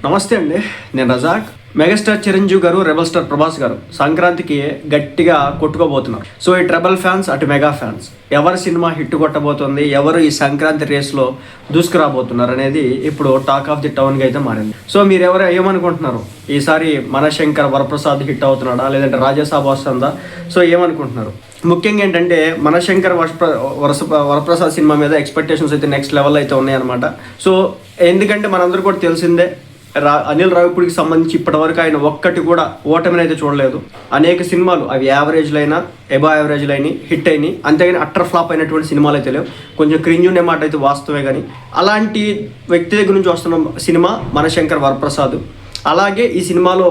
నమస్తే అండి, నేను రజాక్. మెగాస్టార్ చిరంజీవి గారు, రెబల్ స్టార్ ప్రభాస్ గారు సంక్రాంతికి గట్టిగా కొట్టుకోబోతున్నారు. సో ఈ ట్రెబల్ ఫ్యాన్స్, అటు మెగా ఫ్యాన్స్, ఎవరి సినిమా హిట్ కొట్టబోతుంది, ఎవరు ఈ సంక్రాంతి రేస్లో దూసుకురాబోతున్నారు అనేది ఇప్పుడు టాక్ ఆఫ్ ది టౌన్గా అయితే మారింది. సో మీరు ఏమనుకుంటున్నారు? ఈసారి మనశంకర్ వరప్రసాద్ హిట్ అవుతున్నాడా, లేదంటే రాజాసాబ్ వస్తుందా? సో ఏమనుకుంటున్నారు? ముఖ్యంగా ఏంటంటే మనశంకర్ వరప్రసాద్ సినిమా మీద ఎక్స్పెక్టేషన్స్ అయితే నెక్స్ట్ లెవెల్ అయితే ఉన్నాయన్నమాట. సో ఎందుకంటే మనందరూ కూడా తెలిసిందే, అనిల్ రావిపూడికి సంబంధించి ఇప్పటివరకు ఆయన ఒక్కటి కూడా ఓటమిని అయితే చూడలేదు. అనేక సినిమాలు అవి యావరేజ్లు అయినా, ఎబో యావరేజ్లు అయినాయి, హిట్ అయినాయి, అంతేగాని అట్టర్ ఫ్లాప్ అయినటువంటి సినిమాలు అయితే లేవు. కొంచెం క్రింజ్ ఉండే మాట అయితే వాస్తవే. కానీ అలాంటి వ్యక్తి దగ్గర నుంచి వస్తున్న సినిమా మనశంకర్ వరప్రసాద్. అలాగే ఈ సినిమాలో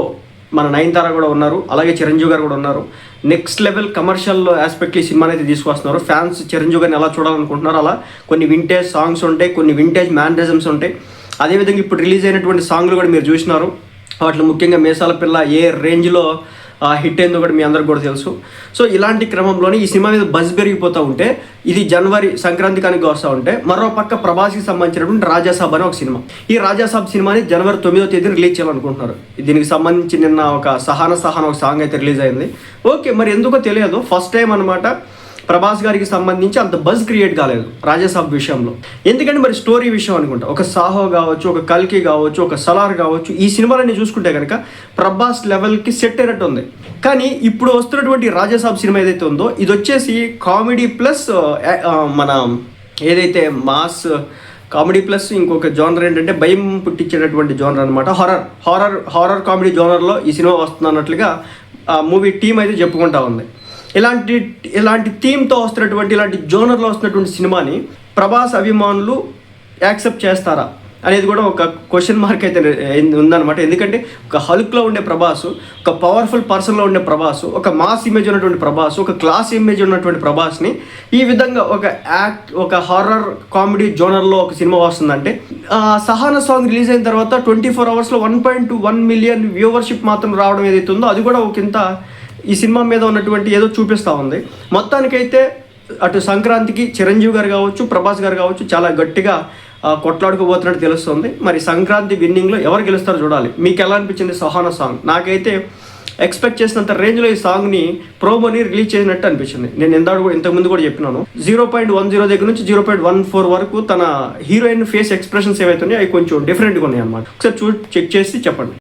మన నయనతార కూడా ఉన్నారు, అలాగే చిరంజీవి గారు కూడా ఉన్నారు. నెక్స్ట్ లెవెల్ కమర్షియల్ ఆస్పెక్ట్ ఈ సినిమాని అయితే తీసుకొస్తున్నారు. ఫ్యాన్స్ చిరంజీవి గారిని ఎలా చూడాలనుకుంటున్నారు, అలా కొన్ని వింటేజ్ సాంగ్స్ ఉంటాయి, కొన్ని వింటేజ్ మ్యానరిజమ్స్ ఉంటాయి. అదేవిధంగా ఇప్పుడు రిలీజ్ అయినటువంటి సాంగ్లు కూడా మీరు చూసినారు. వాటిలో ముఖ్యంగా మీసాల పిల్ల ఏ రేంజ్లో హిట్ అయిందో కూడా మీ అందరికి కూడా తెలుసు. సో ఇలాంటి క్రమంలోనే ఈ సినిమా మీద బజ్ పెరిగిపోతూ ఉంటే, ఇది జనవరి సంక్రాంతి కనుక వస్తూ ఉంటే, మరో పక్క ప్రభాస్కి సంబంధించినటువంటి రాజాసాబ్ అనే ఒక సినిమా. ఈ రాజాసాబ్ సినిమాని జనవరి 9వ తేదీన రిలీజ్ చేయాలనుకుంటున్నారు. దీనికి సంబంధించి నిన్న ఒక సహాన ఒక సాంగ్ అయితే రిలీజ్ అయింది. ఓకే, మరి ఎందుకో తెలియదు, ఫస్ట్ టైం అనమాట ప్రభాస్ గారికి సంబంధించి అంత బజ్ క్రియేట్ కాలేదు రాజాసాబ్ విషయంలో. ఎందుకంటే మరి స్టోరీ విషయం అనుకుంటా, ఒక సాహో కావచ్చు, ఒక కల్కి కావచ్చు, ఒక సలార్ కావచ్చు, ఈ సినిమాలన్నీ చూసుకుంటే కనుక ప్రభాస్ లెవెల్కి సెట్ అయినట్టు ఉంది. కానీ ఇప్పుడు వస్తున్నటువంటి రాజాసాబ్ సినిమా ఏదైతే ఉందో, ఇది వచ్చేసి కామెడీ ప్లస్ మన ఏదైతే మాస్ కామెడీ ప్లస్ ఇంకొక జోనర్ ఏంటంటే భయం పుట్టించేటటువంటి జోనర్ అనమాట. హారర్ కామెడీ జోనర్లో ఈ సినిమా వస్తుంది అన్నట్లుగా మూవీ టీం అయితే చెప్పుకుంటా ఉంది. ఇలాంటి థీమ్తో వస్తున్నటువంటి, ఇలాంటి జోనర్లో వస్తున్నటువంటి సినిమాని ప్రభాస్ అభిమానులు యాక్సెప్ట్ చేస్తారా అనేది కూడా ఒక క్వశ్చన్ మార్క్ అయితే ఉందన్నమాట. ఎందుకంటే ఒక హల్క్లో ఉండే ప్రభాసు, ఒక పవర్ఫుల్ పర్సన్లో ఉండే ప్రభాసు, ఒక మాస్ ఇమేజ్ ఉన్నటువంటి ప్రభాసు, ఒక క్లాస్ ఇమేజ్ ఉన్నటువంటి ప్రభాస్ని ఈ విధంగా ఒక హారర్ కామెడీ జోనర్లో ఒక సినిమా వస్తుందంటే, సహాన సాంగ్ రిలీజ్ అయిన తర్వాత 24 అవర్స్లో 1.1 మిలియన్ వ్యూవర్షిప్ మాత్రం రావడం ఏదైతే ఉందో, అది కూడా ఒకంత ఈ సినిమా మీద ఉన్నటువంటి ఏదో చూపిస్తూ ఉంది. మొత్తానికైతే అటు సంక్రాంతికి చిరంజీవి గారు కావచ్చు, ప్రభాస్ గారు కావచ్చు, చాలా గట్టిగా కొట్లాడుకోబోతున్నట్టు తెలుస్తుంది. మరి సంక్రాంతి విన్నింగ్లో ఎవరు గెలుస్తారో చూడాలి. మీకు ఎలా అనిపించింది సహానా సాంగ్? నాకైతే ఎక్స్పెక్ట్ చేసినంత రేంజ్లో ఈ సాంగ్ని ప్రోమోని రిలీజ్ చేసినట్టు అనిపించింది. నేను ఇంతకుముందు కూడా చెప్పినాను, 0.10 దగ్గర నుంచి 0.14 వరకు తన హీరోయిన్ ఫేస్ ఎక్స్ప్రెషన్స్ ఏవైతే ఉన్నాయో అవి కొంచెం డిఫరెంట్గా ఉన్నాయి అన్నమాట. ఒకసారి చెక్ చేసి చెప్పండి.